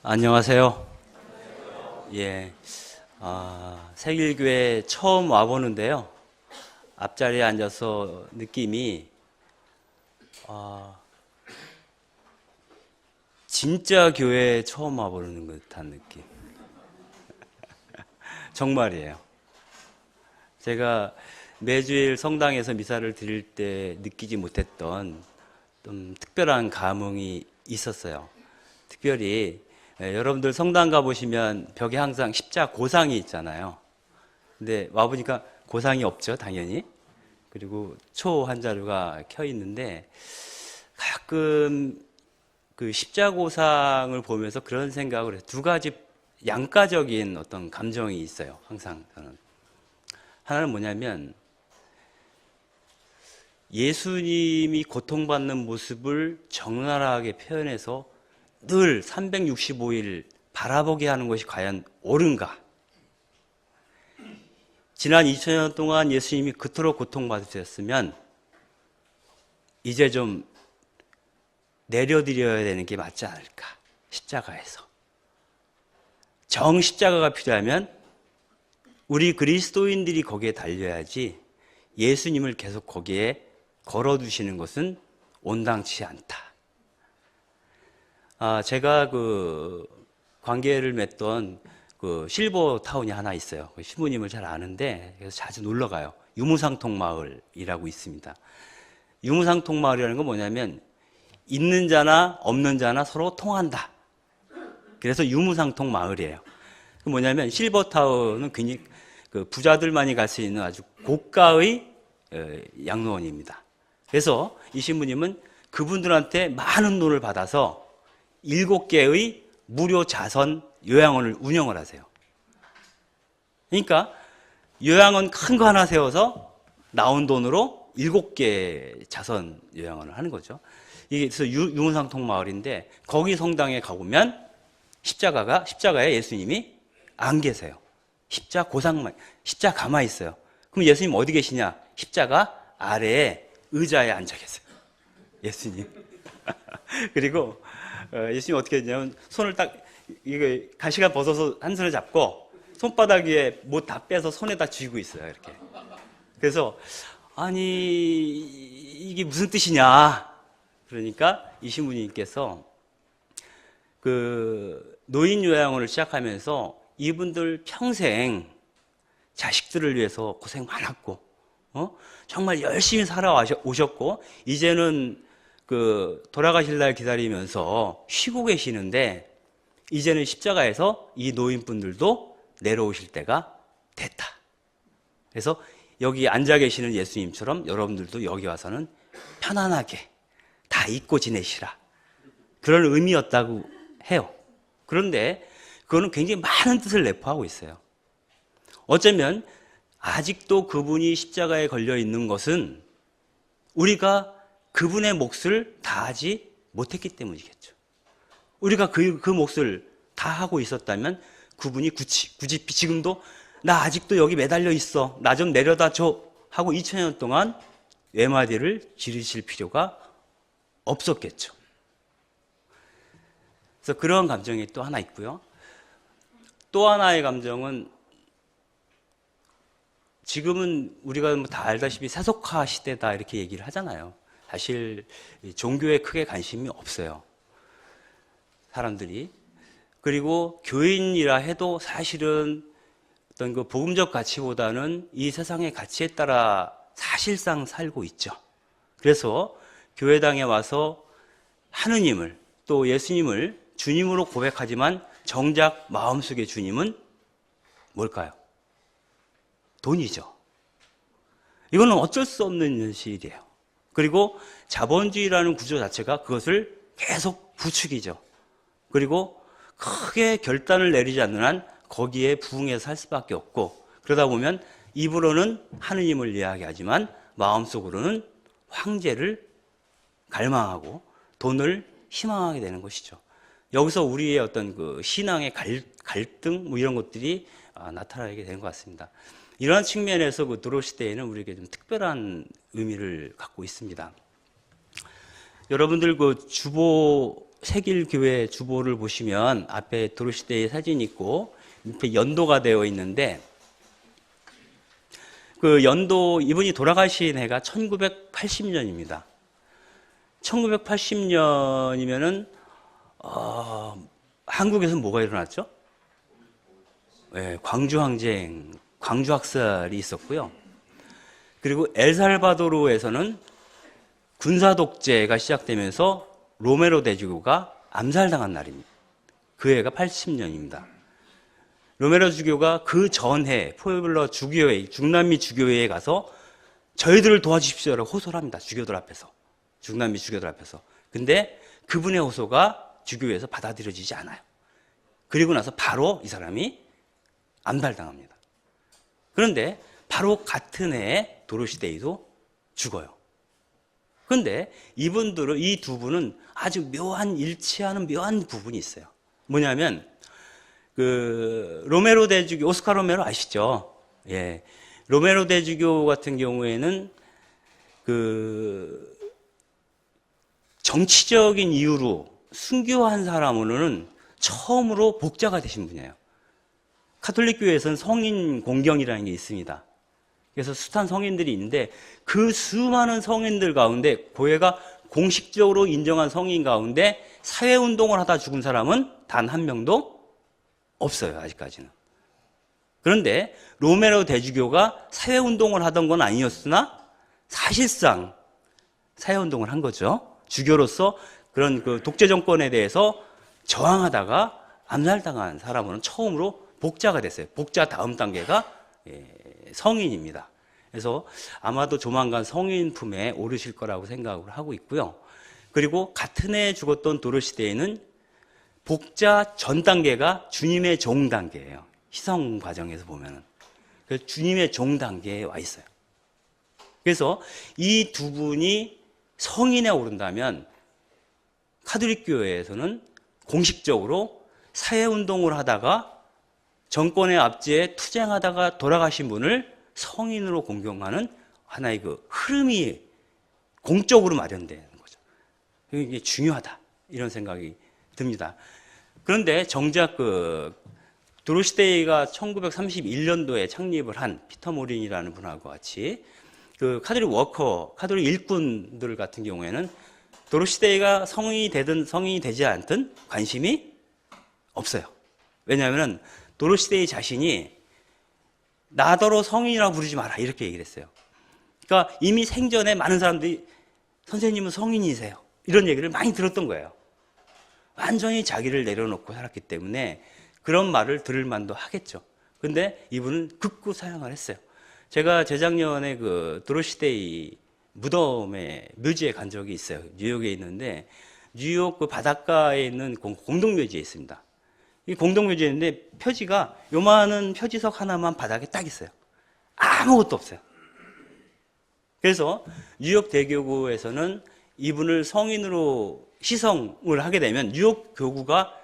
안녕하세요. 예, 세길교회 처음 와보는데요. 앞자리에 앉아서 느낌이, 진짜 교회에 처음 와보는 듯한 느낌. 정말이에요. 제가 매주일 성당에서 미사를 드릴 때 느끼지 못했던 좀 특별한 감흥이 있었어요. 특별히 여러분들 성당 가보시면 벽에 항상 십자 고상이 있잖아요. 근데 와보니까 고상이 없죠, 당연히. 그리고 초 한 자루가 켜 있는데 가끔 그 십자고상을 보면서 그런 생각을 해요. 두 가지 양가적인 어떤 감정이 있어요, 항상 저는. 하나는 뭐냐면 예수님이 고통받는 모습을 적나라하게 표현해서 늘 365일 바라보게 하는 것이 과연 옳은가? 지난 2000년 동안 예수님이 그토록 고통받으셨으면 이제 좀 내려드려야 되는 게 맞지 않을까? 십자가에서. 정십자가가 필요하면 우리 그리스도인들이 거기에 달려야지 예수님을 계속 거기에 걸어두시는 것은 온당치 않다. 제가 그 관계를 맺던 그 실버 타운이 하나 있어요. 신부님을 잘 아는데 그래서 자주 놀러 가요. 유무상통 마을이라고 있습니다. 유무상통 마을이라는 건 뭐냐면 있는 자나 없는 자나 서로 통한다. 그래서 유무상통 마을이에요. 그 뭐냐면 실버 타운은 굉장히 그 부자들만이 갈 수 있는 아주 고가의 양로원입니다. 그래서 이 신부님은 그분들한테 많은 돈을 받아서 7개의 무료 자선 요양원을 운영을 하세요. 그러니까 요양원 큰 거 하나 세워서 나온 돈으로 7개 자선 요양원을 하는 거죠. 이게 그래서 유문상통 마을인데 거기 성당에 가보면 십자가에 예수님이 안 계세요. 십자가만 있어요. 그럼 예수님 어디 계시냐? 십자가 아래에 의자에 앉아 계세요. 예수님. 그리고 예수님이 어떻게 했냐면 손을 딱 이거 가시가 벗어서 한 손에 잡고 손바닥 위에 뭐 다 빼서 손에다 쥐고 있어요. 이렇게. 그래서 아니 이게 무슨 뜻이냐? 그러니까 이 신부님께서 그 노인 요양원을 시작하면서 이분들 평생 자식들을 위해서 고생 많았고, 정말 열심히 살아오셨고, 이제는 그 돌아가실 날 기다리면서 쉬고 계시는데, 이제는 십자가에서 이 노인분들도 내려오실 때가 됐다. 그래서 여기 앉아 계시는 예수님처럼 여러분들도 여기 와서는 편안하게 다 잊고 지내시라. 그런 의미였다고 해요. 그런데 그거는 굉장히 많은 뜻을 내포하고 있어요. 어쩌면 아직도 그분이 십자가에 걸려 있는 것은 우리가 그분의 몫을 다하지 못했기 때문이겠죠. 우리가 그 몫을 다 하고 있었다면 그분이 굳이 지금도 나 아직도 여기 매달려 있어. 나 좀 내려다 줘. 하고 2000년 동안 외마디를 지르실 필요가 없었겠죠. 그래서 그런 감정이 또 하나 있고요. 또 하나의 감정은 지금은 우리가 다 알다시피 세속화 시대다 이렇게 얘기를 하잖아요. 사실 종교에 크게 관심이 없어요. 사람들이. 그리고 교인이라 해도 사실은 어떤 그 복음적 가치보다는 이 세상의 가치에 따라 사실상 살고 있죠. 그래서 교회당에 와서 하느님을 또 예수님을 주님으로 고백하지만 정작 마음속의 주님은 뭘까요? 돈이죠. 이거는 어쩔 수 없는 현실이에요. 그리고 자본주의라는 구조 자체가 그것을 계속 부추기죠. 그리고 크게 결단을 내리지 않는 한 거기에 부응해서 살 수밖에 없고, 그러다 보면 입으로는 하느님을 이야기하지만 마음속으로는 황제를 갈망하고 돈을 희망하게 되는 것이죠. 여기서 우리의 어떤 그 신앙의 갈등 뭐 이런 것들이 나타나게 되는 것 같습니다. 이러한 측면에서 그 도로시대에는 우리에게 좀 특별한 의미를 갖고 있습니다. 여러분들 그 주보 세길교회 주보를 보시면 앞에 도로시대의 사진이 있고 밑에 연도가 되어 있는데 그 연도 이분이 돌아가신 해가 1980년입니다. 1980년이면은 한국에서는 뭐가 일어났죠? 네, 광주항쟁, 광주학살이 있었고요. 그리고 엘살바도르에서는 군사독재가 시작되면서 로메로 대주교가 암살당한 날입니다. 그 해가 80년입니다. 로메로 주교가 그 전해 포에블러 주교회, 중남미 주교회에 가서 저희들을 도와주십시오라고 호소를 합니다. 주교들 앞에서. 중남미 주교들 앞에서. 근데 그분의 호소가 주교회에서 받아들여지지 않아요. 그리고 나서 바로 이 사람이 암살당합니다. 그런데 바로 같은 해에 도로시데이도 죽어요. 그런데 이분들은, 이 두 분은 아주 묘한, 일치하는 묘한 부분이 있어요. 뭐냐면, 로메로 대주교, 오스카 로메로 아시죠? 예. 로메로 대주교 같은 경우에는 정치적인 이유로 순교한 사람으로는 처음으로 복자가 되신 분이에요. 카톨릭 교회에서는 성인 공경이라는 게 있습니다. 그래서 숱한 성인들이 있는데 그 수많은 성인들 가운데 교회가 공식적으로 인정한 성인 가운데 사회운동을 하다 죽은 사람은 단 한 명도 없어요. 아직까지는. 그런데 로메로 대주교가 사회운동을 하던 건 아니었으나 사실상 사회운동을 한 거죠. 주교로서 그런 독재 정권에 대해서 저항하다가 암살당한 사람은 처음으로 복자가 됐어요. 복자 다음 단계가 성인입니다. 그래서 아마도 조만간 성인 품에 오르실 거라고 생각을 하고 있고요. 그리고 같은 해에 죽었던 도로시대에는 복자 전 단계가 주님의 종 단계예요. 희성 과정에서 보면은. 그래서 주님의 종 단계에 와 있어요. 그래서 이 두 분이 성인에 오른다면 카톨릭 교회에서는 공식적으로 사회운동을 하다가 정권의 압제에 투쟁하다가 돌아가신 분을 성인으로 공경하는 하나의 흐름이 공적으로 마련되는 거죠. 이게 중요하다. 이런 생각이 듭니다. 그런데 정작 도로시데이가 1931년도에 창립을 한 피터 모린이라는 분하고 같이 카톨릭 워커, 카톨릭 일꾼들 같은 경우에는 도로시데이가 성인이 되든 성인이 되지 않든 관심이 없어요. 왜냐하면 도로시데이 자신이 나더러 성인이라고 부르지 마라 이렇게 얘기를 했어요. 그러니까 이미 생전에 많은 사람들이 선생님은 성인이세요 이런 얘기를 많이 들었던 거예요. 완전히 자기를 내려놓고 살았기 때문에 그런 말을 들을 만도 하겠죠. 근데 이분은 극구 사양을 했어요. 제가 재작년에 도로시데이 무덤에 묘지에 간 적이 있어요. 뉴욕에 있는데 뉴욕 바닷가에 있는 공동묘지에 있습니다. 이 공동묘지에 있는데 표지가 요만한 표지석 하나만 바닥에 딱 있어요. 아무것도 없어요. 그래서 뉴욕 대교구에서는 이분을 성인으로 시성을 하게 되면 뉴욕 교구가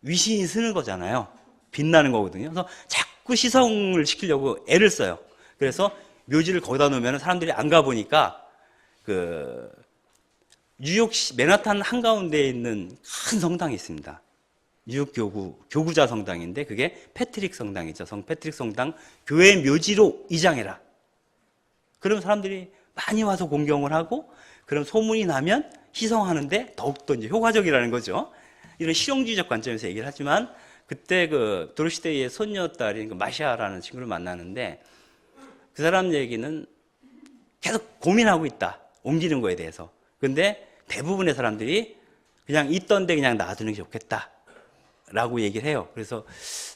위신이 쓰는 거잖아요. 빛나는 거거든요. 그래서 자꾸 시성을 시키려고 애를 써요. 그래서 묘지를 거기다 놓으면 사람들이 안 가보니까 뉴욕시 맨하탄 한가운데에 있는 큰 성당이 있습니다. 뉴욕 교구자 성당인데 그게 패트릭 성당이죠. 성 패트릭 성당 교회 묘지로 이장해라. 그럼 사람들이 많이 와서 공경을 하고 그럼 소문이 나면 희성하는데 더욱더 이제 효과적이라는 거죠. 이런 실용주의적 관점에서 얘기를 하지만 그때 도로시데이의 손녀딸인 마샤라는 친구를 만나는데 그 사람 얘기는 계속 고민하고 있다. 옮기는 거에 대해서. 근데 대부분의 사람들이 그냥 있던데 그냥 놔두는 게 좋겠다. 라고 얘기를 해요. 그래서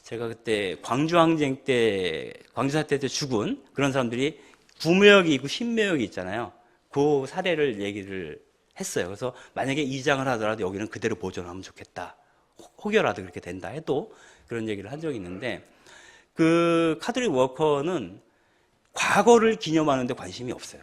제가 그때 광주항쟁 때, 광주사태 때 죽은 그런 사람들이 구묘역이 있고 신묘역이 있잖아요. 그 사례를 얘기를 했어요. 그래서 만약에 이장을 하더라도 여기는 그대로 보존하면 좋겠다. 혹여라도 그렇게 된다 해도 그런 얘기를 한 적이 있는데 카톨릭 워커는 과거를 기념하는 데 관심이 없어요.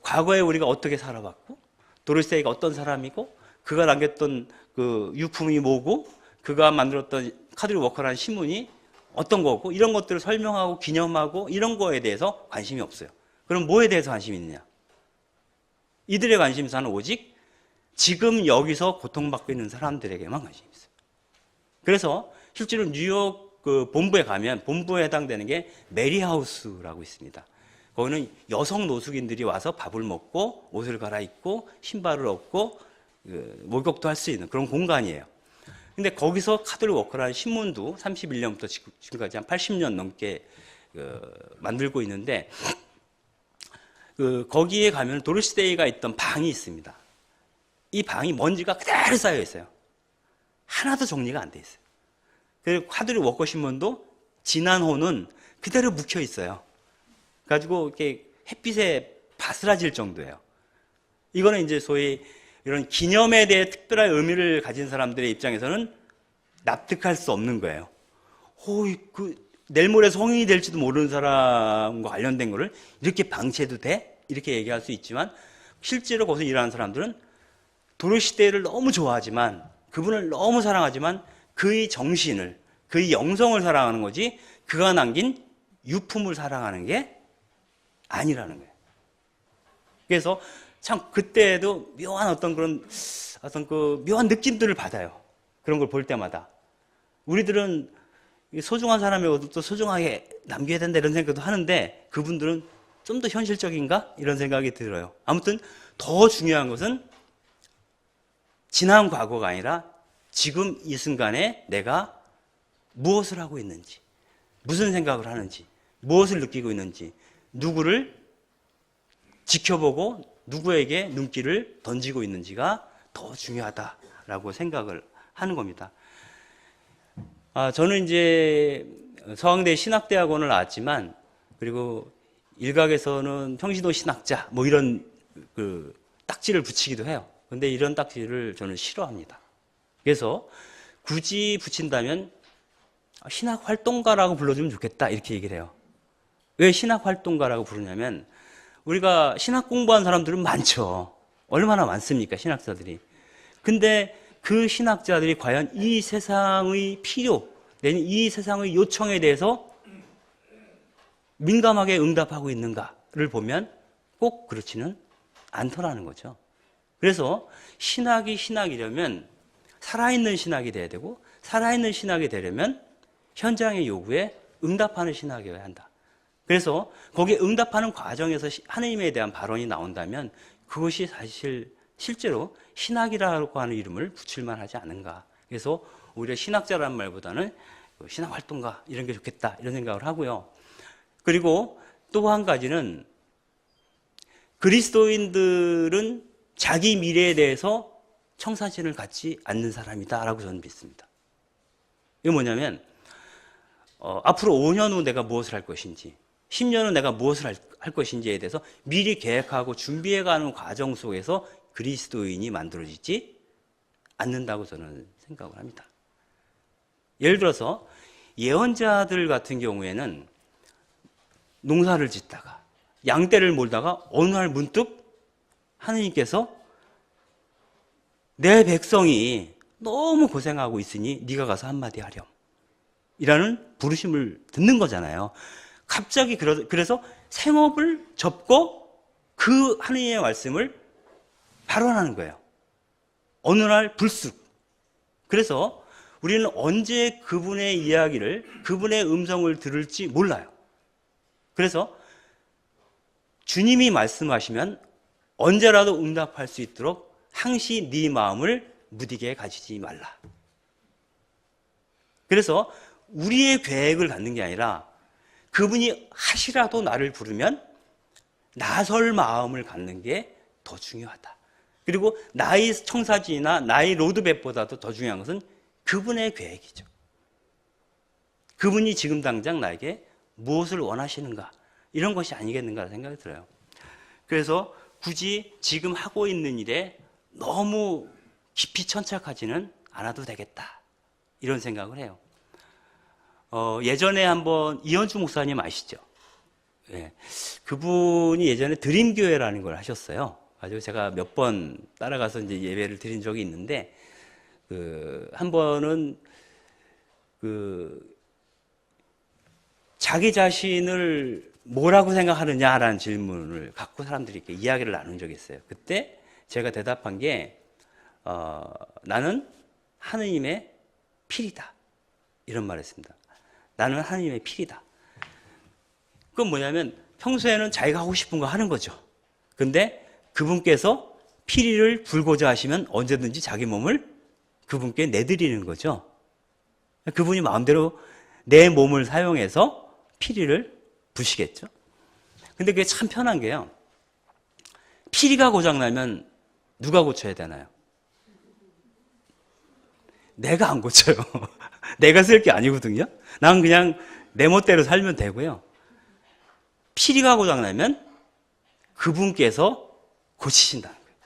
과거에 우리가 어떻게 살아왔고 도로시데이가 어떤 사람이고 그가 남겼던 유품이 뭐고 그가 만들었던 카톨릭 워커라는 신문이 어떤 거고 이런 것들을 설명하고 기념하고 이런 거에 대해서 관심이 없어요. 그럼 뭐에 대해서 관심이 있느냐? 이들의 관심사는 오직 지금 여기서 고통받고 있는 사람들에게만 관심이 있어요. 그래서 실제로 뉴욕 그 본부에 가면 본부에 해당되는 게 메리하우스라고 있습니다. 거기는 여성 노숙인들이 와서 밥을 먹고 옷을 갈아입고 신발을 얻고 목욕도 할 수 있는 그런 공간이에요. 근데 거기서 카드를 워커라는 신문도 31년부터 지금까지 한 80년 넘게 만들고 있는데 거기에 가면 도로시 데이가 있던 방이 있습니다. 이 방이 먼지가 그대로 쌓여 있어요. 하나도 정리가 안 돼 있어요. 그리고 카드리 워커 신문도 지난 호는 그대로 묵혀 있어요. 가지고 이렇게 햇빛에 바스라질 정도예요. 이거는 이제 소위 이런 기념에 대해 특별한 의미를 가진 사람들의 입장에서는 납득할 수 없는 거예요. 내일 모레 성인이 될지도 모르는 사람과 관련된 거를 이렇게 방치해도 돼? 이렇게 얘기할 수 있지만 실제로 거기서 일하는 사람들은 도로시대를 너무 좋아하지만 그분을 너무 사랑하지만 그의 정신을, 그의 영성을 사랑하는 거지 그가 남긴 유품을 사랑하는 게 아니라는 거예요. 그래서 참 그때도 묘한 어떤 그 묘한 느낌들을 받아요. 그런 걸 볼 때마다. 우리들은 소중한 사람의 옷도 소중하게 남겨야 된다 이런 생각도 하는데 그분들은 좀 더 현실적인가? 이런 생각이 들어요. 아무튼 더 중요한 것은 지난 과거가 아니라 지금 이 순간에 내가 무엇을 하고 있는지, 무슨 생각을 하는지, 무엇을 느끼고 있는지, 누구를 지켜보고 누구에게 눈길을 던지고 있는지가 더 중요하다라고 생각을 하는 겁니다. 저는 이제 서강대 신학대학원을 나왔지만 그리고 일각에서는 평신도 신학자 뭐 이런 그 딱지를 붙이기도 해요. 근데 이런 딱지를 저는 싫어합니다. 그래서 굳이 붙인다면 신학활동가라고 불러주면 좋겠다 이렇게 얘기를 해요. 왜 신학활동가라고 부르냐면 우리가 신학 공부한 사람들은 많죠. 얼마나 많습니까 신학자들이. 근데 그 신학자들이 과연 이 세상의 필요, 내지는 이 세상의 요청에 대해서 민감하게 응답하고 있는가를 보면 꼭 그렇지는 않더라는 거죠. 그래서 신학이 신학이려면 살아있는 신학이 돼야 되고 살아있는 신학이 되려면 현장의 요구에 응답하는 신학이어야 한다. 그래서 거기에 응답하는 과정에서 하느님에 대한 발언이 나온다면 그것이 사실 실제로 신학이라고 하는 이름을 붙일만 하지 않은가. 그래서 오히려 신학자라는 말보다는 신학활동가 이런 게 좋겠다 이런 생각을 하고요. 그리고 또 한 가지는 그리스도인들은 자기 미래에 대해서 청사진을 갖지 않는 사람이다라고 저는 믿습니다. 이게 뭐냐면 앞으로 5년 후 내가 무엇을 할 것인지 10년 후 내가 무엇을 할 것인지에 대해서 미리 계획하고 준비해가는 과정 속에서 그리스도인이 만들어지지 않는다고 저는 생각을 합니다. 예를 들어서 예언자들 같은 경우에는 농사를 짓다가 양떼를 몰다가 어느 날 문득 하느님께서 내 백성이 너무 고생하고 있으니 네가 가서 한마디 하렴 이라는 부르심을 듣는 거잖아요. 갑자기 그래서 생업을 접고 그 하느님의 말씀을 발언하는 거예요. 어느 날 불쑥. 그래서 우리는 언제 그분의 이야기를, 그분의 음성을 들을지 몰라요. 그래서 주님이 말씀하시면 언제라도 응답할 수 있도록 항시 네 마음을 무디게 가지지 말라. 그래서 우리의 계획을 갖는 게 아니라 그분이 하시라도 나를 부르면 나설 마음을 갖는 게 더 중요하다. 그리고 나의 청사진이나 나의 로드맵보다도 더 중요한 것은 그분의 계획이죠. 그분이 지금 당장 나에게 무엇을 원하시는가 이런 것이 아니겠는가 생각이 들어요. 그래서 굳이 지금 하고 있는 일에 너무 깊이 천착하지는 않아도 되겠다 이런 생각을 해요. 예전에 한번 이현주 목사님 아시죠? 예. 그분이 예전에 드림교회라는 걸 하셨어요. 가지고 제가 몇 번 따라가서 이제 예배를 드린 적이 있는데, 한 번은 자기 자신을 뭐라고 생각하느냐라는 질문을 갖고 사람들이 이렇게 이야기를 나눈 적이 있어요. 그때 제가 대답한 게 나는 하느님의 필이다, 이런 말을 했습니다. 나는 하느님의 필이다. 그건 뭐냐면 평소에는 자기가 하고 싶은 거 하는 거죠. 근데 그분께서 피리를 불고자 하시면 언제든지 자기 몸을 그분께 내드리는 거죠. 그분이 마음대로 내 몸을 사용해서 피리를 부시겠죠. 근데 그게 참 편한 게요, 피리가 고장나면 누가 고쳐야 되나요? 내가 안 고쳐요. 내가 쓸 게 아니거든요. 난 그냥 내 멋대로 살면 되고요. 피리가 고장나면 그분께서 고치신다는 거예요.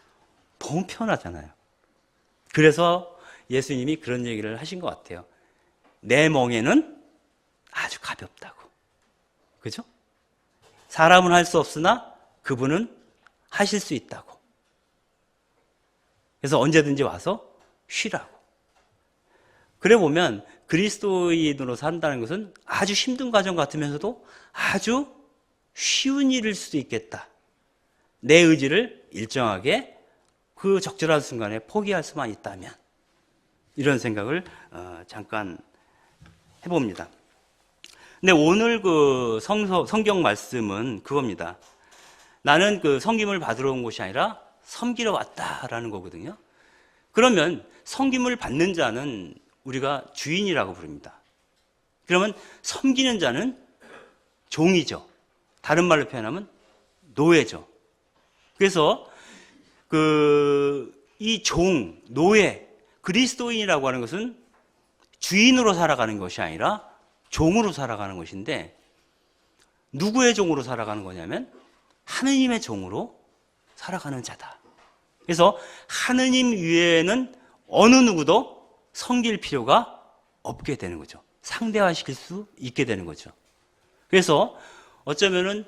너무 편하잖아요. 그래서 예수님이 그런 얘기를 하신 것 같아요. 내 멍에는 아주 가볍다고. 그죠? 사람은 할 수 없으나 그분은 하실 수 있다고. 그래서 언제든지 와서 쉬라고. 그래 보면 그리스도인으로 산다는 것은 아주 힘든 과정 같으면서도 아주 쉬운 일일 수도 있겠다. 내 의지를 일정하게 그 적절한 순간에 포기할 수만 있다면, 이런 생각을 잠깐 해봅니다. 근데 오늘 그 성경 말씀은 그겁니다. 나는 그 섬김을 받으러 온 곳이 아니라 섬기러 왔다라는 거거든요. 그러면 섬김을 받는 자는 우리가 주인이라고 부릅니다. 그러면 섬기는 자는 종이죠. 다른 말로 표현하면 노예죠. 그래서 이 종, 노예, 그리스도인이라고 하는 것은 주인으로 살아가는 것이 아니라 종으로 살아가는 것인데, 누구의 종으로 살아가는 거냐면 하느님의 종으로 살아가는 자다. 그래서 하느님 외에는 어느 누구도 섬길 필요가 없게 되는 거죠. 상대화시킬 수 있게 되는 거죠. 그래서 어쩌면은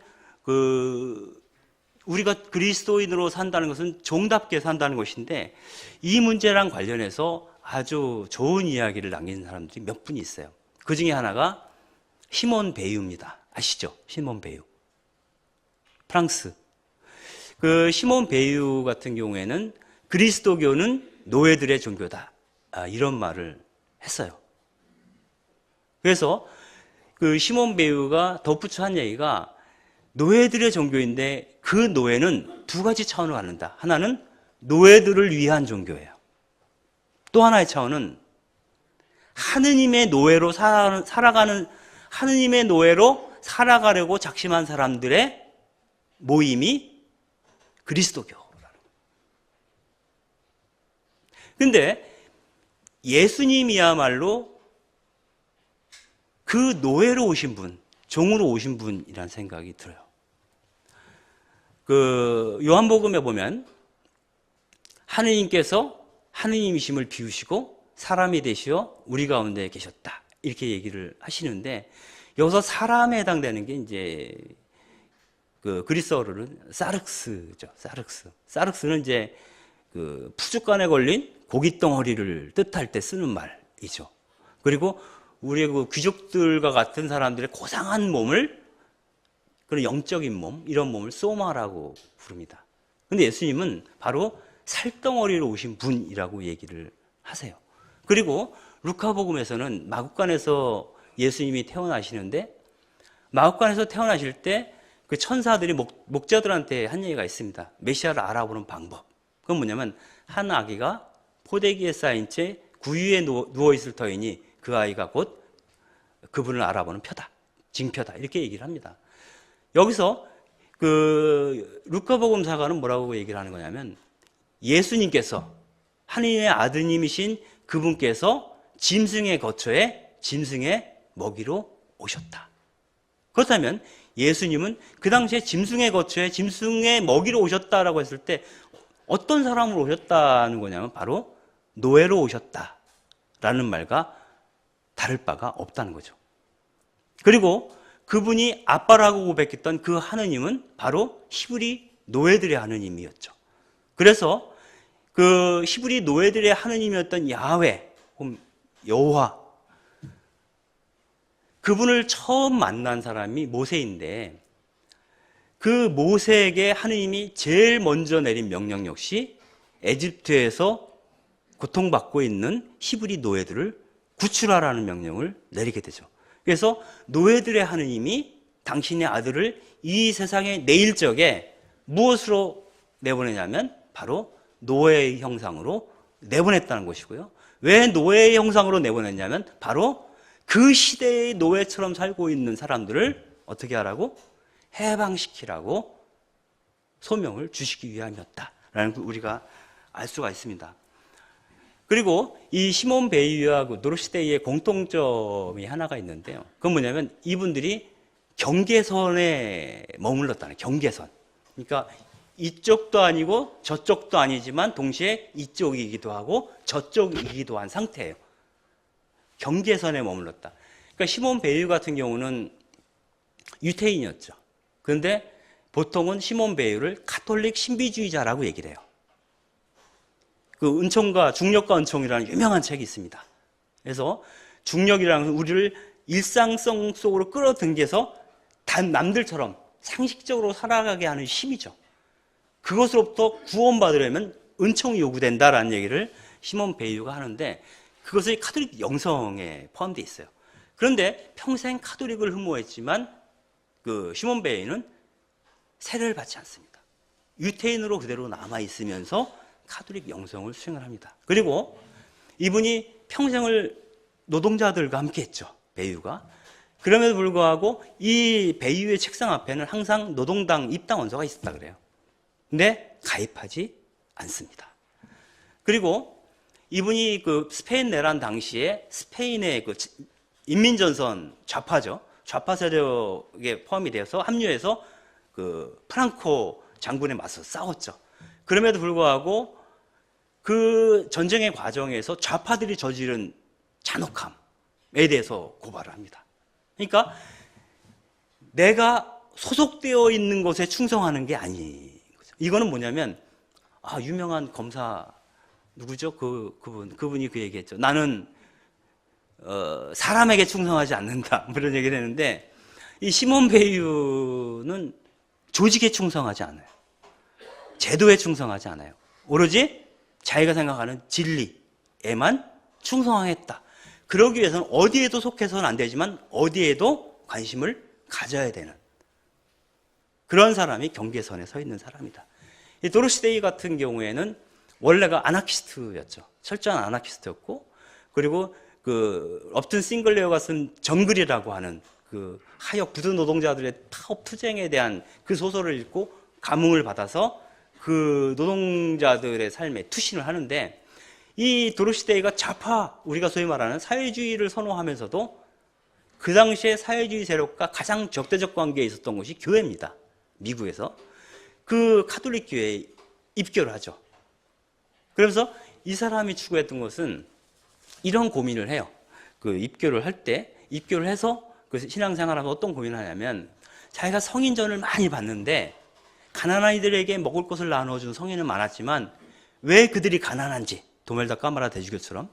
우리가 그리스도인으로 산다는 것은 종답게 산다는 것인데, 이 문제랑 관련해서 아주 좋은 이야기를 남긴 사람들이 몇 분이 있어요. 그 중에 하나가 시몬 베유입니다. 아시죠? 시몬 베유. 프랑스. 그 시몬 베유 같은 경우에는 그리스도교는 노예들의 종교다, 이런 말을 했어요. 그래서 그 시몬 베유가 덧붙여 한 얘기가, 노예들의 종교인데 그 노예는 두 가지 차원을 갖는다. 하나는 노예들을 위한 종교예요. 또 하나의 차원은 하느님의 노예로 하느님의 노예로 살아가려고 작심한 사람들의 모임이 그리스도교라는 거예요. 근데 예수님이야말로 그 노예로 오신 분, 종으로 오신 분이라는 생각이 들어요. 그 요한복음에 보면 하느님께서 하느님이심을 비우시고 사람이 되시어 우리 가운데 계셨다, 이렇게 얘기를 하시는데, 여기서 사람에 해당되는 게 이제 그 그리스어로는 사륵스죠. 사륵스는 이제 그 푸주간에 걸린 고깃 덩어리를 뜻할 때 쓰는 말이죠. 그리고 우리의 그 귀족들과 같은 사람들의 고상한 몸을, 그런 영적인 몸, 이런 몸을 소마라고 부릅니다. 근데 예수님은 바로 살덩어리로 오신 분이라고 얘기를 하세요. 그리고 루카복음에서는 마구간에서 예수님이 태어나시는데, 마구간에서 태어나실 때 그 천사들이 목자들한테 한 얘기가 있습니다. 메시아를 알아보는 방법. 그건 뭐냐면, 한 아기가 포대기에 쌓인 채 구유에 누워있을 터이니 그 아이가 곧 그분을 알아보는 표다, 징표다, 이렇게 얘기를 합니다. 여기서 그 루카복음사가는 뭐라고 얘기를 하는 거냐면, 예수님께서, 하느님의 아드님이신 그분께서 짐승의 거처에 짐승의 먹이로 오셨다. 그렇다면 예수님은 그 당시에 짐승의 거처에 짐승의 먹이로 오셨다라고 했을 때 어떤 사람으로 오셨다는 거냐면 바로 노예로 오셨다라는 말과 다를 바가 없다는 거죠. 그리고 그분이 아빠라고 고백했던 그 하느님은 바로 히브리 노예들의 하느님이었죠. 그래서 그 히브리 노예들의 하느님이었던 야훼, 여호와, 그분을 처음 만난 사람이 모세인데, 그 모세에게 하느님이 제일 먼저 내린 명령 역시 에집트에서 고통받고 있는 히브리 노예들을 구출하라는 명령을 내리게 되죠. 그래서 노예들의 하느님이 당신의 아들을 이 세상에 내일 적에 무엇으로 내보내냐면 바로 노예의 형상으로 내보냈다는 것이고요. 왜 노예의 형상으로 내보냈냐면 바로 그 시대의 노예처럼 살고 있는 사람들을 어떻게 하라고? 해방시키라고 소명을 주시기 위함이었다라는 걸 우리가 알 수가 있습니다. 그리고 이 시몬 베이유와 그 도로시데이의 공통점이 하나가 있는데요. 그건 뭐냐면 이분들이 경계선에 머물렀다는 경계선. 그러니까 이쪽도 아니고 저쪽도 아니지만 동시에 이쪽이기도 하고 저쪽이기도 한 상태예요. 경계선에 머물렀다. 그러니까 시몬 베이유 같은 경우는 유태인이었죠. 그런데 보통은 시몬 베이유를 가톨릭 신비주의자라고 얘기를 해요. 그 은총과 중력과 은총이라는 유명한 책이 있습니다. 그래서 중력이라는 것은 우리를 일상성 속으로 끌어당겨서 남들처럼 상식적으로 살아가게 하는 힘이죠. 그것으로부터 구원받으려면 은총이 요구된다라는 얘기를 시몬 베이유가 하는데 그것이 카톨릭 영성에 포함되어 있어요. 그런데 평생 카톨릭을 흠모했지만 그 시몬 베이유는 세례를 받지 않습니다. 유태인으로 그대로 남아있으면서 카톨릭 영성을 수행을 합니다. 그리고 이분이 평생을 노동자들과 함께 했죠. 베이유가. 그럼에도 불구하고 이 베이유의 책상 앞에는 항상 노동당 입당 원서가 있었다 그래요. 근데 가입하지 않습니다. 그리고 이분이 그 스페인 내란 당시에 스페인의 그 인민전선 좌파죠. 좌파 세력에 포함이 되어서 합류해서 그 프랑코 장군에 맞서 싸웠죠. 그럼에도 불구하고 그 전쟁의 과정에서 좌파들이 저지른 잔혹함에 대해서 고발을 합니다. 그러니까 내가 소속되어 있는 것에 충성하는 게 아닌 거죠. 이거는 뭐냐면 유명한 검사 누구죠? 그분이 그 얘기했죠. 나는 사람에게 충성하지 않는다. 이런 얘기를 했는데 이 시몬 베이유는 조직에 충성하지 않아요. 제도에 충성하지 않아요. 오로지 자기가 생각하는 진리에만 충성하겠다. 그러기 위해서는 어디에도 속해서는 안 되지만 어디에도 관심을 가져야 되는 그런 사람이 경계선에 서 있는 사람이다. 이 도로시데이 같은 경우에는 원래가 아나키스트였죠. 철저한 아나키스트였고, 그리고 그 업튼 싱글레어가 쓴 정글이라고 하는 그 하역 부두 노동자들의 파업 투쟁에 대한 그 소설을 읽고 감흥을 받아서 그 노동자들의 삶에 투신을 하는데, 이 도로시데이가 좌파, 우리가 소위 말하는 사회주의를 선호하면서도 그 당시에 사회주의 세력과 가장 적대적 관계에 있었던 것이 교회입니다. 미국에서. 그 카톨릭 교회에 입교를 하죠. 그러면서 이 사람이 추구했던 것은 이런 고민을 해요. 그 입교를 할 때, 입교를 해서 그 신앙생활하면서 어떤 고민을 하냐면, 자기가 성인전을 많이 봤는데 가난한 이들에게 먹을 것을 나눠준 성인은 많았지만 왜 그들이 가난한지, 도멜다 까마라 대주교처럼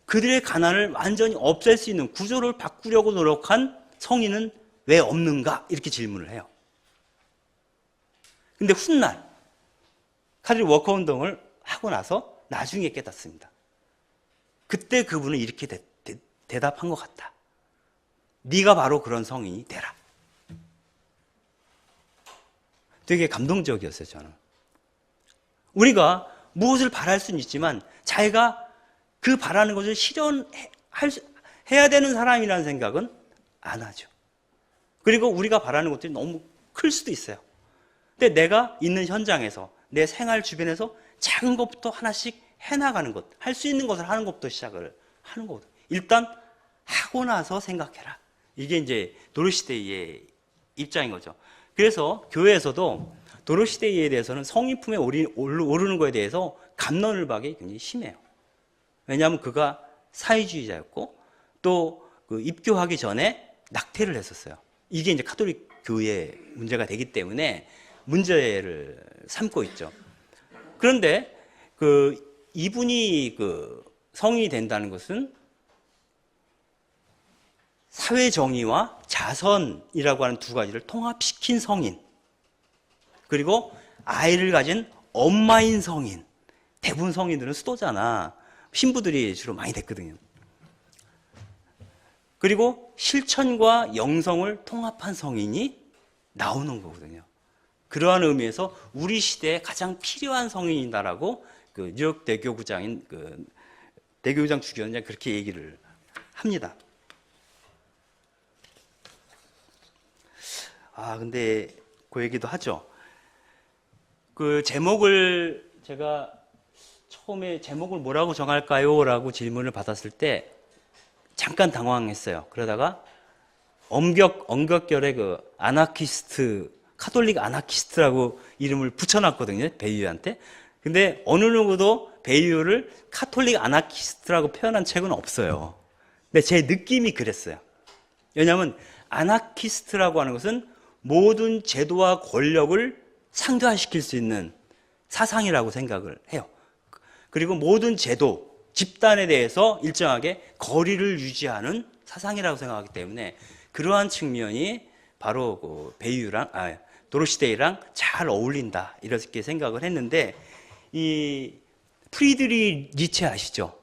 그들의 가난을 완전히 없앨 수 있는 구조를 바꾸려고 노력한 성인은 왜 없는가? 이렇게 질문을 해요. 근데 훗날 카톨릭 워커 운동을 하고 나서 나중에 깨닫습니다. 그때 그분은 이렇게 대답한 것 같다. 네가 바로 그런 성인이 되라. 되게 감동적이었어요, 저는. 우리가 무엇을 바랄 수는 있지만 자기가 그 바라는 것을 실현해야 되는 사람이라는 생각은 안 하죠. 그리고 우리가 바라는 것들이 너무 클 수도 있어요. 근데 내가 있는 현장에서, 내 생활 주변에서 작은 것부터 하나씩 해나가는 것, 할 수 있는 것을 하는 것부터 시작을 하는 거거든요. 일단 하고 나서 생각해라. 이게 이제 도로시데이의 입장인 거죠. 그래서 교회에서도 도로시데이에 대해서는 성인 품에 오르는 것에 대해서 갑론을박이 굉장히 심해요. 왜냐하면 그가 사회주의자였고 또 그 입교하기 전에 낙태를 했었어요. 이게 이제 카톨릭 교회의 문제가 되기 때문에 문제를 삼고 있죠. 그런데 이분이 성인이 된다는 것은 사회 정의와 자선이라고 하는 두 가지를 통합시킨 성인. 그리고 아이를 가진 엄마인 성인. 대부분 성인들은 수도잖아. 신부들이 주로 많이 됐거든요. 그리고 실천과 영성을 통합한 성인이 나오는 거거든요. 그러한 의미에서 우리 시대에 가장 필요한 성인이다라고 그 뉴욕 대교구장인 그 대교구장 주교는 그렇게 얘기를 합니다. 근데 그 얘기도 하죠. 그 제목을 제가 처음에 제목을 뭐라고 정할까요? 라고 질문을 받았을 때 잠깐 당황했어요. 그러다가 엄격결에 그 아나키스트, 카톨릭 아나키스트라고 이름을 붙여놨거든요. 베이유한테. 근데 어느 누구도 베이유를 카톨릭 아나키스트라고 표현한 책은 없어요. 근데 제 느낌이 그랬어요. 왜냐하면 아나키스트라고 하는 것은 모든 제도와 권력을 상대화시킬 수 있는 사상이라고 생각을 해요. 그리고 모든 제도, 집단에 대해서 일정하게 거리를 유지하는 사상이라고 생각하기 때문에 그러한 측면이 바로 그 베이유랑 도로시데이랑 잘 어울린다 이렇게 생각을 했는데, 이 프리드리 니체 아시죠?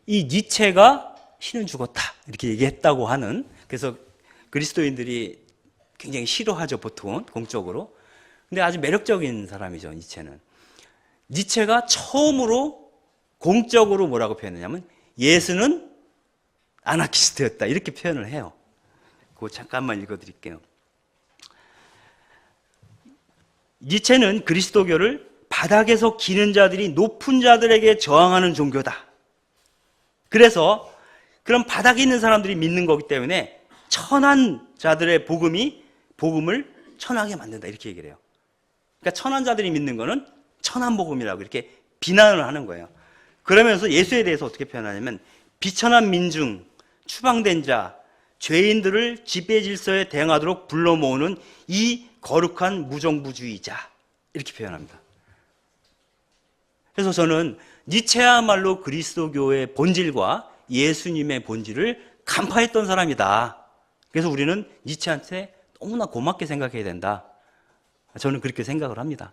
이 니체가 신은 죽었다 이렇게 얘기했다고 하는, 그래서 그리스도인들이 굉장히 싫어하죠, 보통은 공적으로. 근데 아주 매력적인 사람이죠, 니체는. 니체가 처음으로 공적으로 뭐라고 표현했냐면 예수는 아나키스트였다 이렇게 표현을 해요. 그거 잠깐만 읽어드릴게요. 니체는 그리스도교를 바닥에서 기는 자들이 높은 자들에게 저항하는 종교다. 그래서 그런 바닥에 있는 사람들이 믿는 거기 때문에 천한 자들의 복음을 천하게 만든다 이렇게 얘기를 해요. 그러니까 천한 자들이 믿는 거는 천한 복음이라고 이렇게 비난을 하는 거예요. 그러면서 예수에 대해서 어떻게 표현하냐면 비천한 민중, 추방된 자, 죄인들을 지배 질서에 대응하도록 불러 모으는 이 거룩한 무정부주의자 이렇게 표현합니다. 그래서 저는 니체야말로 그리스도교의 본질과 예수님의 본질을 간파했던 사람이다. 그래서 우리는 니체한테 너무나 고맙게 생각해야 된다. 저는 그렇게 생각을 합니다.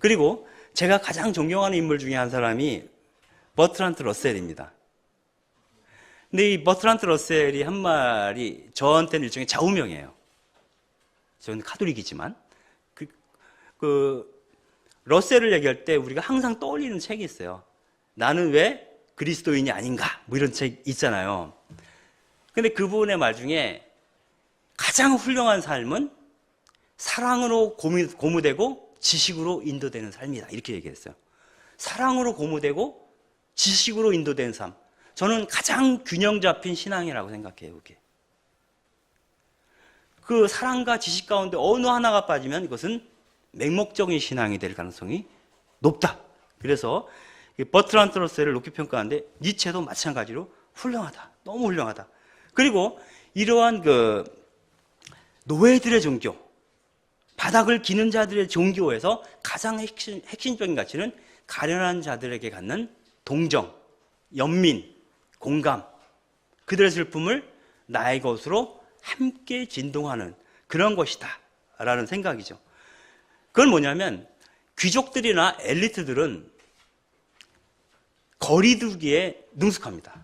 그리고 제가 가장 존경하는 인물 중에 한 사람이 버트란트 러셀입니다. 근데 이 버트란트 러셀이 한 말이 저한테는 일종의 좌우명이에요. 저는 카톨릭이지만 러셀을 얘기할 때 우리가 항상 떠올리는 책이 있어요. 나는 왜 그리스도인이 아닌가 뭐 이런 책 있잖아요. 근데 그분의 말 중에 가장 훌륭한 삶은 사랑으로 고무되고 지식으로 인도되는 삶이다 이렇게 얘기했어요. 사랑으로 고무되고 지식으로 인도된 삶, 저는 가장 균형 잡힌 신앙이라고 생각해요. 그게. 그 사랑과 지식 가운데 어느 하나가 빠지면 이것은 맹목적인 신앙이 될 가능성이 높다. 그래서 버트란트 러셀을 높이 평가하는데 니체도 마찬가지로 훌륭하다. 너무 훌륭하다. 그리고 이러한 그 노예들의 종교, 바닥을 기는 자들의 종교에서 가장 핵심적인 가치는 가련한 자들에게 갖는 동정, 연민, 공감, 그들의 슬픔을 나의 것으로 함께 진동하는 그런 것이다 라는 생각이죠. 그건 뭐냐면 귀족들이나 엘리트들은 거리두기에 능숙합니다.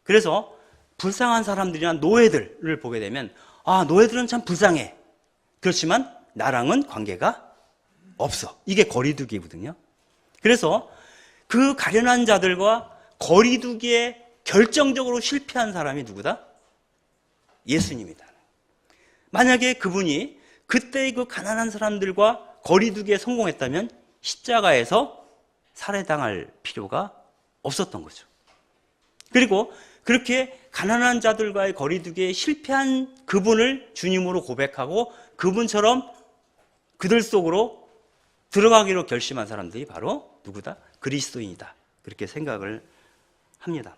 그래서 불쌍한 사람들이나 노예들을 보게 되면 노예들은 참 불쌍해. 그렇지만 나랑은 관계가 없어. 이게 거리두기거든요. 그래서 그 가련한 자들과 거리두기에 결정적으로 실패한 사람이 누구다? 예수님이다. 만약에 그분이 그때 그 가난한 사람들과 거리두기에 성공했다면 십자가에서 살해당할 필요가 없었던 거죠. 그리고 그렇게 가난한 자들과의 거리두기에 실패한 그분을 주님으로 고백하고 그분처럼 그들 속으로 들어가기로 결심한 사람들이 바로 누구다? 그리스도인이다. 그렇게 생각을 합니다.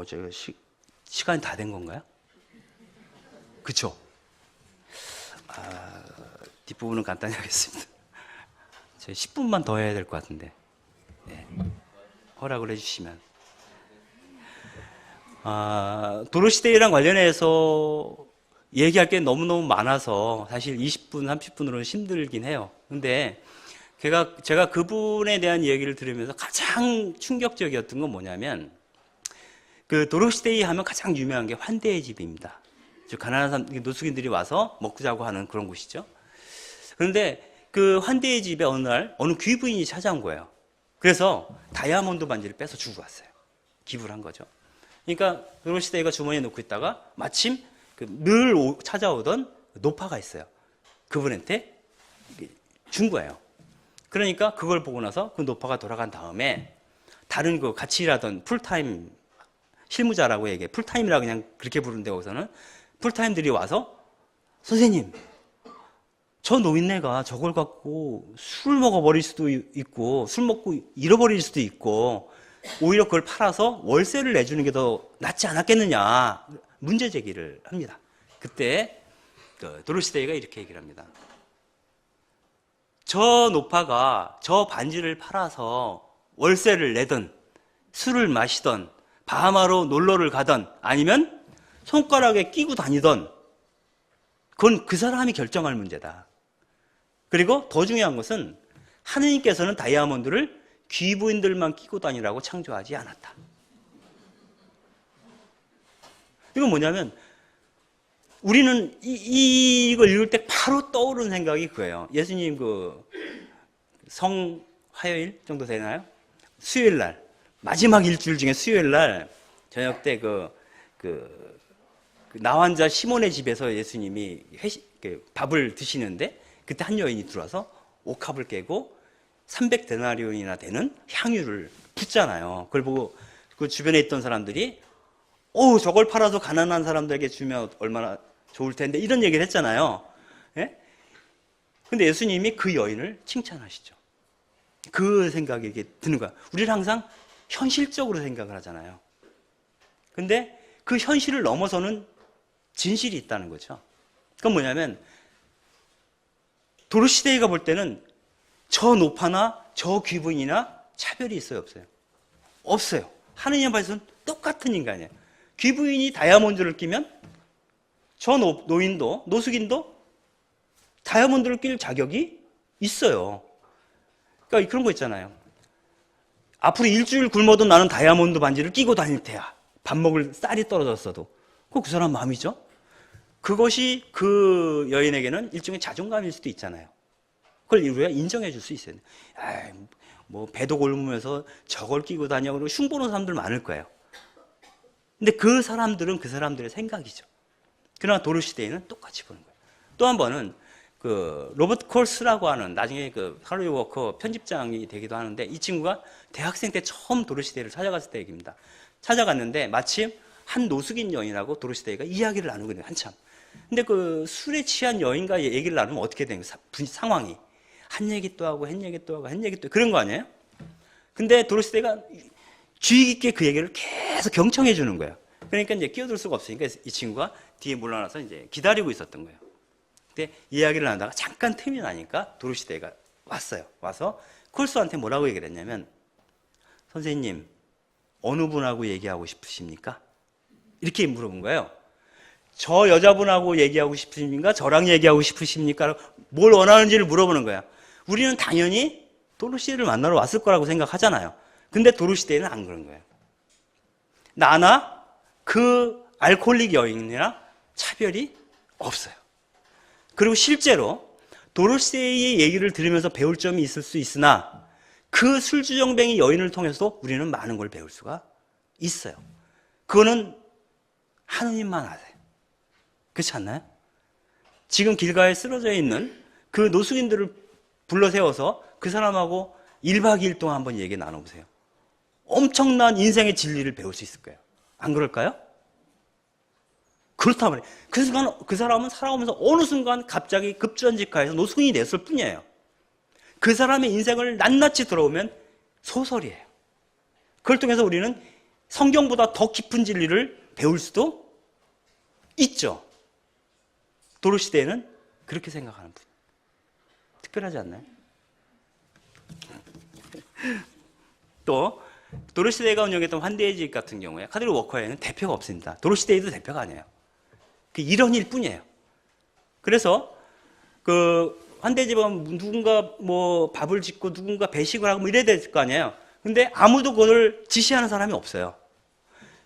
제가 시간이 다 된 건가요? 그쵸? 뒷부분은 간단히 하겠습니다. 제가 10분만 더 해야 될 것 같은데. 네. 허락을 해주시면. 도로시대랑 관련해서 얘기할 게 너무너무 많아서 사실 20분, 30분으로는 힘들긴 해요. 근데 제가 그분에 대한 얘기를 들으면서 가장 충격적이었던 건 뭐냐면, 그 도로시대이 하면 가장 유명한 게 환대의 집입니다. 즉 가난한 사람, 노숙인들이 와서 먹고 자고 하는 그런 곳이죠. 그런데 그 환대의 집에 어느 날 어느 귀부인이 찾아온 거예요. 그래서 다이아몬드 반지를 빼서 주고 갔어요. 기부를 한 거죠. 그러니까 도로시대이가 주머니에 넣고 있다가 마침 늘 찾아오던 노파가 있어요. 그분한테 준 거예요. 그러니까 그걸 보고 나서 그 노파가 돌아간 다음에 다른 그 같이 일하던 풀타임 실무자라고 얘기해. 풀타임이라 그냥 그렇게 부르는데 거기서는 풀타임들이 와서 선생님, 저 노인네가 저걸 갖고 술 먹어버릴 수도 있고 술 먹고 잃어버릴 수도 있고 오히려 그걸 팔아서 월세를 내주는 게 더 낫지 않았겠느냐 문제 제기를 합니다. 그때 도로시대이가 이렇게 얘기를 합니다. 저 노파가 저 반지를 팔아서 월세를 내든 술을 마시던 바하마로 놀러를 가던 아니면 손가락에 끼고 다니던 그건 그 사람이 결정할 문제다. 그리고 더 중요한 것은 하느님께서는 다이아몬드를 귀부인들만 끼고 다니라고 창조하지 않았다. 이건 뭐냐면 우리는 이걸 읽을 때 바로 떠오르는 생각이 그거예요. 예수님 성 화요일 정도 되나요? 수요일 날 마지막 일주일 중에 수요일 날 저녁 때 나환자 시몬의 집에서 예수님이 밥을 드시는데 그때 한 여인이 들어와서 옥합을 깨고 300데나리온이나 되는 향유를 붓잖아요. 그걸 보고 그 주변에 있던 사람들이 저걸 팔아서 가난한 사람들에게 주면 얼마나 좋을 텐데 이런 얘기를 했잖아요. 예? 근데 예수님이 그 여인을 칭찬하시죠. 그 생각이 이렇게 드는 거야. 우리는 항상 현실적으로 생각을 하잖아요. 근데 그 현실을 넘어서는 진실이 있다는 거죠. 그건 뭐냐면 도로시대이가 볼 때는 저 노파나 저 귀부인이나 차별이 있어요, 없어요? 없어요. 하느님 앞에서는 똑같은 인간이에요. 귀부인이 다이아몬드를 끼면 저 노인도 노숙인도 다이아몬드를 낄 자격이 있어요. 그러니까 그런 거 있잖아요. 앞으로 일주일 굶어도 나는 다이아몬드 반지를 끼고 다닐 테야. 밥 먹을 쌀이 떨어졌어도. 그거 그 사람 마음이죠. 그것이 그 여인에게는 일종의 자존감일 수도 있잖아요. 그걸 우리가 인정해 줄 수 있어요. 뭐 배도 골무면서 저걸 끼고 다녀. 그리고 흉보는 사람들 많을 거예요. 근데 그 사람들은 그 사람들의 생각이죠. 그러나 도로시대에는 똑같이 보는 거예요. 또 한 번은 로버트 콜스라고 하는 나중에 할로위 워커 편집장이 되기도 하는데 이 친구가 대학생 때 처음 도로시대를 찾아갔을 때 얘기입니다. 찾아갔는데 마침 한 노숙인 여인하고 도로시대가 이야기를 나누고 있는 한참. 근데 술에 취한 여인과 얘기를 나누면 어떻게 되는 거예요? 상황이. 한 얘기 또 하고 한 얘기 또 하고 한 얘기 또 그런 거 아니에요? 근데 도로시대가 주의 깊게 그 얘기를 계속 경청해 주는 거예요. 그러니까 이제 끼어들 수가 없으니까 이 친구가 뒤에 물러나서 이제 기다리고 있었던 거예요. 근데 이야기를 나누다가 잠깐 틈이 나니까 도로시대가 왔어요. 와서 콜스한테 뭐라고 얘기를 했냐면 선생님 어느 분하고 얘기하고 싶으십니까? 이렇게 물어본 거예요. 저 여자분하고 얘기하고 싶으십니까? 저랑 얘기하고 싶으십니까? 뭘 원하는지를 물어보는 거야. 우리는 당연히 도로시대를 만나러 왔을 거라고 생각하잖아요. 근데 도로시대는 안 그런 거예요. 나나 그 알코올릭 여인이랑 차별이 없어요. 그리고 실제로 도로시대의 얘기를 들으면서 배울 점이 있을 수 있으나 그 술주정뱅이 여인을 통해서도 우리는 많은 걸 배울 수가 있어요. 그거는 하느님만 아세요. 그렇지 않나요? 지금 길가에 쓰러져 있는 그 노숙인들을 불러 세워서 그 사람하고 1박 2일 동안 한번 얘기 나눠보세요. 엄청난 인생의 진리를 배울 수 있을 거예요. 안 그럴까요? 그렇단 말이에요. 그 순간 그 사람은 살아오면서 어느 순간 갑자기 급전직하에서 노숙인이 됐을 뿐이에요. 그 사람의 인생을 낱낱이 들어오면 소설이에요. 그걸 통해서 우리는 성경보다 더 깊은 진리를 배울 수도 있죠. 도로시대에는 그렇게 생각하는 분. 특별하지 않나요? 또 도로시대가 운영했던 환대집 같은 경우에 카톨릭 워커회는 대표가 없습니다. 도로시대도 대표가 아니에요. 그 일원일 뿐이에요. 그래서 그 환대집은 누군가 뭐 밥을 짓고 누군가 배식을 하고 뭐 이래야 될 거 아니에요. 근데 아무도 그걸 지시하는 사람이 없어요.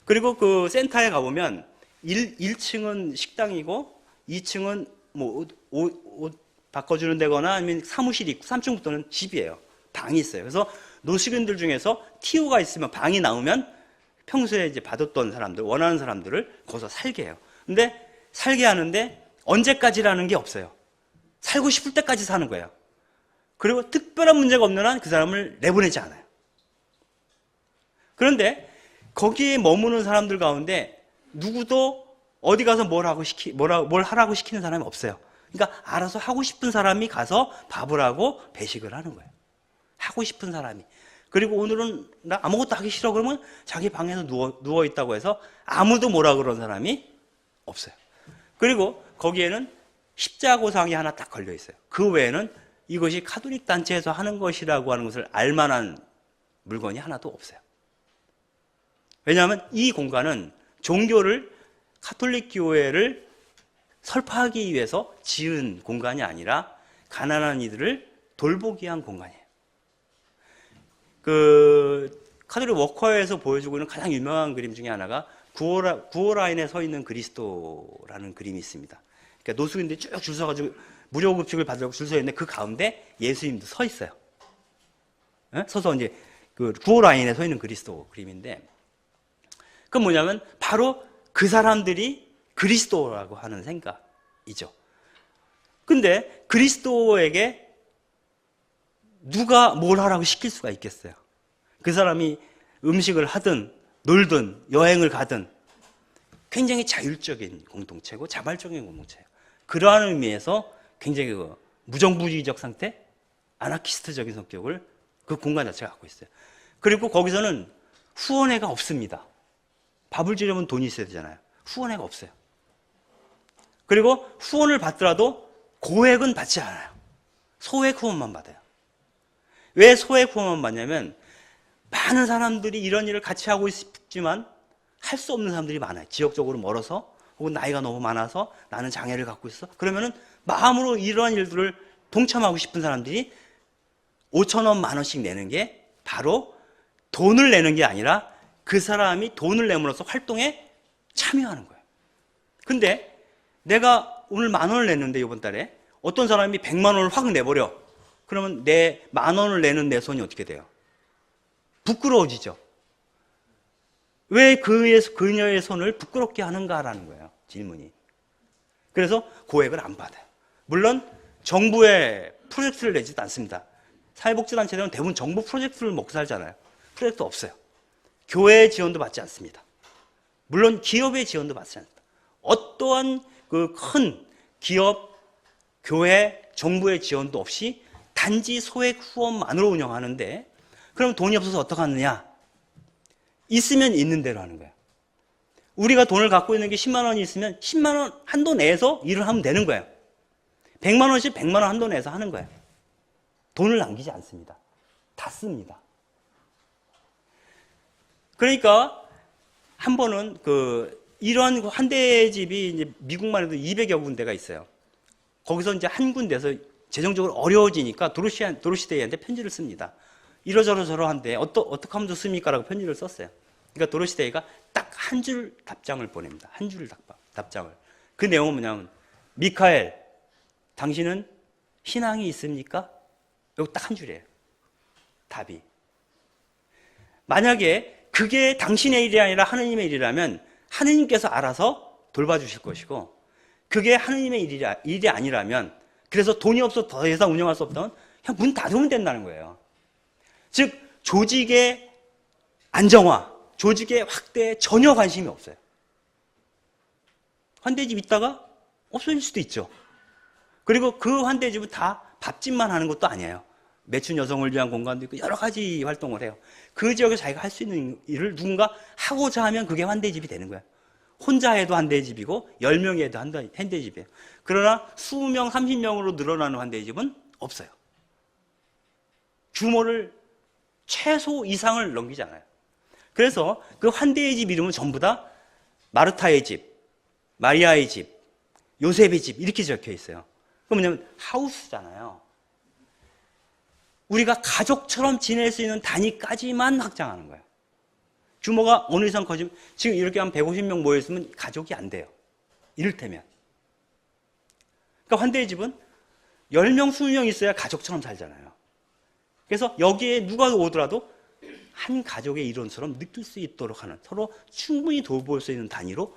그리고 그 센터에 가보면 1층은 식당이고 2층은 뭐 옷 바꿔주는 데거나 아니면 사무실이 있고 3층부터는 집이에요. 방이 있어요. 그래서 노숙인들 중에서 TO가 있으면 방이 나오면 평소에 이제 받았던 사람들, 원하는 사람들을 거기서 살게 해요. 근데 살게 하는데 언제까지라는 게 없어요. 살고 싶을 때까지 사는 거예요. 그리고 특별한 문제가 없는 한 그 사람을 내보내지 않아요. 그런데 거기에 머무는 사람들 가운데 누구도 어디 가서 뭘 하라고 시키는 사람이 없어요. 그러니까 알아서 하고 싶은 사람이 가서 밥을 하고 배식을 하는 거예요. 하고 싶은 사람이. 그리고 오늘은 나 아무것도 하기 싫어 그러면 자기 방에서 누워 있다고 해서 아무도 뭐라 그런 사람이 없어요. 그리고 거기에는 십자고상이 하나 딱 걸려 있어요. 그 외에는 이것이 카톨릭 단체에서 하는 것이라고 하는 것을 알만한 물건이 하나도 없어요. 왜냐하면 이 공간은 종교를, 카톨릭 교회를 설파하기 위해서 지은 공간이 아니라 가난한 이들을 돌보기 위한 공간이에요. 그 카톨릭 워커에서 보여주고 있는 가장 유명한 그림 중에 하나가 구호 라인에 서 있는 그리스도라는 그림이 있습니다. 그러니까 노숙인들이 쭉 줄 서가지고 무료 급식을 받으려고 줄 서 있는데 그 가운데 예수님도 서 있어요. 서서 이제 그 구호 라인에 서 있는 그리스도 그림인데, 그건 뭐냐면 바로 그 사람들이 그리스도라고 하는 생각이죠. 근데 그리스도에게 누가 뭘 하라고 시킬 수가 있겠어요? 그 사람이 음식을 하든 놀든 여행을 가든 굉장히 자율적인 공동체고 자발적인 공동체예요. 그러한 의미에서 굉장히 그 무정부주의적 상태, 아나키스트적인 성격을 그 공간 자체가 갖고 있어요. 그리고 거기서는 후원회가 없습니다. 밥을 주려면 돈이 있어야 되잖아요. 후원회가 없어요. 그리고 후원을 받더라도 고액은 받지 않아요. 소액 후원만 받아요. 왜 소액 후원만 받냐면 많은 사람들이 이런 일을 같이 하고 싶지만 할 수 없는 사람들이 많아요. 지역적으로 멀어서 혹은 나이가 너무 많아서 나는 장애를 갖고 있어. 그러면은 마음으로 이러한 일들을 동참하고 싶은 사람들이 5,000원, 10,000원씩 내는 게 바로 돈을 내는 게 아니라 그 사람이 돈을 내므로써 활동에 참여하는 거예요. 근데 내가 오늘 10,000원을 냈는데 이번 달에 어떤 사람이 100만 원을 확 내버려. 그러면 내 10,000원을 내는 내 손이 어떻게 돼요? 부끄러워지죠. 왜 그녀의 손을 부끄럽게 하는가라는 거예요. 질문이. 그래서 고액을 안 받아요. 물론 정부의 프로젝트를 내지도 않습니다. 사회복지단체들은 대부분 정부 프로젝트를 먹고 살잖아요. 프로젝트 없어요. 교회의 지원도 받지 않습니다. 물론 기업의 지원도 받지 않습니다. 어떠한 그 큰 기업, 교회, 정부의 지원도 없이 단지 소액 후원만으로 운영하는데, 그럼 돈이 없어서 어떻게 하느냐? 있으면 있는 대로 하는 거예요. 우리가 돈을 갖고 있는 게 10만 원이 있으면 10만 원 한도 내에서 일을 하면 되는 거예요. 100만 원씩 100만 원 한도 내에서 하는 거예요. 돈을 남기지 않습니다. 다 씁니다. 그러니까 한 번은 이러한 환대집이 이제 미국만 해도 200여 군데가 있어요. 거기서 이제 한 군데에서 재정적으로 어려워지니까 도로시데이한테 편지를 씁니다. 이러저러저러한데 어떻게 하면 좋습니까? 라고 편지를 썼어요. 그러니까 도로시데이가 딱 한 줄 답장을 보냅니다. 한 줄 답장을. 그 내용은 뭐냐면, 미카엘, 당신은 신앙이 있습니까? 이거 딱 한 줄이에요. 답이. 만약에 그게 당신의 일이 아니라 하느님의 일이라면 하느님께서 알아서 돌봐주실 것이고, 그게 하느님의 일이 아니라면, 그래서 돈이 없어 더 이상 운영할 수 없다면 그냥 문 닫으면 된다는 거예요. 즉 조직의 안정화, 조직의 확대에 전혀 관심이 없어요. 환대집 있다가 없어질 수도 있죠. 그리고 그 환대집은 다 밥집만 하는 것도 아니에요. 매춘 여성을 위한 공간도 있고 여러 가지 활동을 해요. 그 지역에서 자기가 할 수 있는 일을 누군가 하고자 하면 그게 환대집이 되는 거예요. 혼자 해도 환대집이고 10명이 해도 환대집이에요. 그러나 20명, 30명으로 늘어나는 환대집은 없어요. 규모를 최소 이상을 넘기지 않아요. 그래서 그 환대의 집 이름은 전부 다 마르타의 집, 마리아의 집, 요셉의 집 이렇게 적혀 있어요. 그 뭐냐면 하우스잖아요. 우리가 가족처럼 지낼 수 있는 단위까지만 확장하는 거예요. 규모가 어느 이상 커지면 지금 이렇게 한 150명 모여있으면 가족이 안 돼요. 이를테면. 그러니까 환대의 집은 10명, 20명 있어야 가족처럼 살잖아요. 그래서 여기에 누가 오더라도 한 가족의 일원처럼 느낄 수 있도록 하는, 서로 충분히 돌볼 수 있는 단위로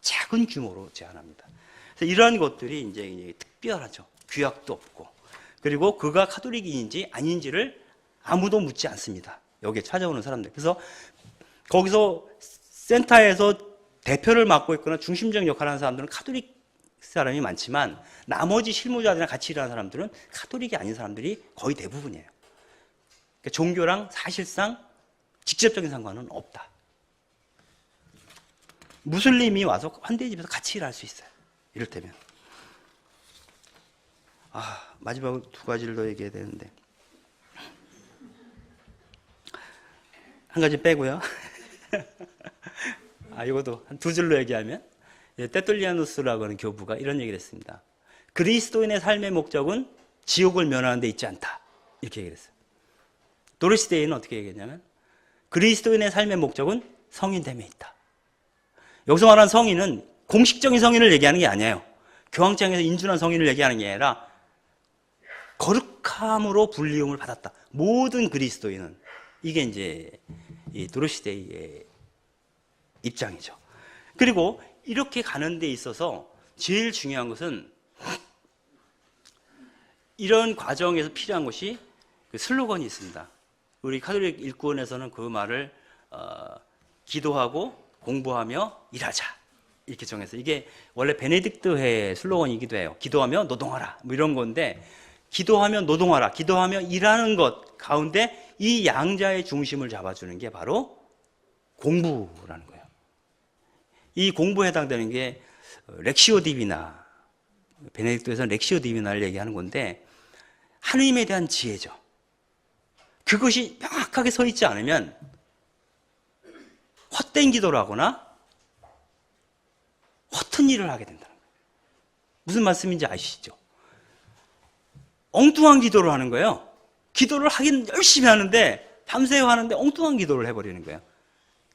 작은 규모로 제한합니다. 그래서 이러한 것들이 이제 특별하죠. 규약도 없고. 그리고 그가 카톨릭인지 아닌지를 아무도 묻지 않습니다. 여기에 찾아오는 사람들. 그래서 거기서 센터에서 대표를 맡고 있거나 중심적 역할을 하는 사람들은 카톨릭 사람이 많지만 나머지 실무자들이랑 같이 일하는 사람들은 카톨릭이 아닌 사람들이 거의 대부분이에요. 그러니까 종교랑 사실상 직접적인 상관은 없다. 무슬림이 와서 환대의 집에서 같이 일할 수 있어요. 이를테면. 마지막으로 2가지를 더 얘기해야 되는데. 한 가지 빼고요. 이것도 한 2줄로 얘기하면, 떼돌리아누스라고 하는 교부가 이런 얘기를 했습니다. 그리스도인의 삶의 목적은 지옥을 면하는 데 있지 않다. 이렇게 얘기를 했어요. 도로시 데이는 어떻게 얘기했냐면, 그리스도인의 삶의 목적은 성인됨에 있다. 여기서 말하는 성인은 공식적인 성인을 얘기하는 게 아니에요. 교황청에서 인준한 성인을 얘기하는 게 아니라 거룩함으로 불리움을 받았다. 모든 그리스도인은. 이게 이제 이 도로시 데이의 입장이죠. 그리고 이렇게 가는 데 있어서 제일 중요한 것은 이런 과정에서 필요한 것이 그 슬로건이 있습니다. 우리 카톨릭 일구원에서는 그 말을 기도하고 공부하며 일하자 이렇게 정해서, 이게 원래 베네딕트회 슬로건이기도 해요. 기도하며 노동하라 뭐 이런 건데, 기도하며 노동하라, 기도하며 일하는 것 가운데 이 양자의 중심을 잡아주는 게 바로 공부라는 거예요. 이 공부에 해당되는 게 렉시오 디비나, 베네딕토에서는 렉시오 디비나를 얘기하는 건데, 하느님에 대한 지혜죠. 그것이 명확하게 서 있지 않으면 헛된 기도를 하거나 허튼 일을 하게 된다는 거예요. 무슨 말씀인지 아시죠? 엉뚱한 기도를 하는 거예요. 기도를 하긴 열심히 하는데, 밤새워 하는데 엉뚱한 기도를 해버리는 거예요.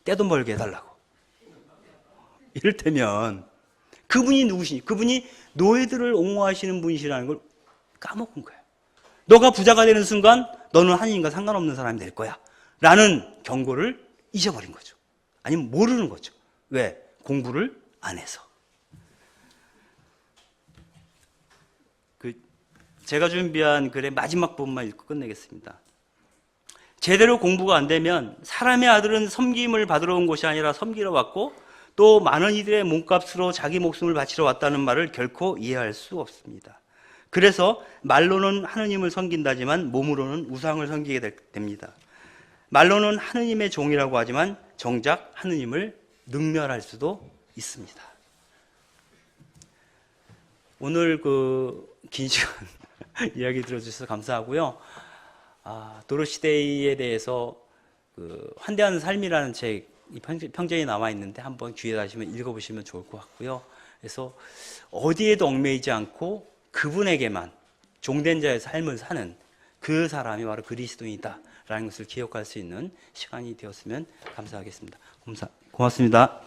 떼돈 벌게 해달라고. 이를테면 그분이 누구시니? 그분이 노예들을 옹호하시는 분이시라는 걸 까먹은 거예요. 너가 부자가 되는 순간 너는 하느님과 상관없는 사람이 될 거야 라는 경고를 잊어버린 거죠. 아니면 모르는 거죠. 왜? 공부를 안 해서. 제가 준비한 글의 마지막 부분만 읽고 끝내겠습니다. 제대로 공부가 안 되면 사람의 아들은 섬김을 받으러 온 것이 아니라 섬기러 왔고, 또 많은 이들의 몸값으로 자기 목숨을 바치러 왔다는 말을 결코 이해할 수 없습니다. 그래서 말로는 하느님을 섬긴다지만 몸으로는 우상을 섬기게 됩니다. 말로는 하느님의 종이라고 하지만 정작 하느님을 능멸할 수도 있습니다. 오늘 긴 시간 이야기 들어주셔서 감사하고요. 도로시데이에 대해서 환대하는 삶이라는 책, 이 평전이 나와 있는데 한번 기회 되시면 읽어보시면 좋을 것 같고요. 그래서 어디에도 얽매이지 않고 그분에게만 종된 자의 삶을 사는 그 사람이 바로 그리스도인이다라는 것을 기억할 수 있는 시간이 되었으면 감사하겠습니다. 고맙습니다.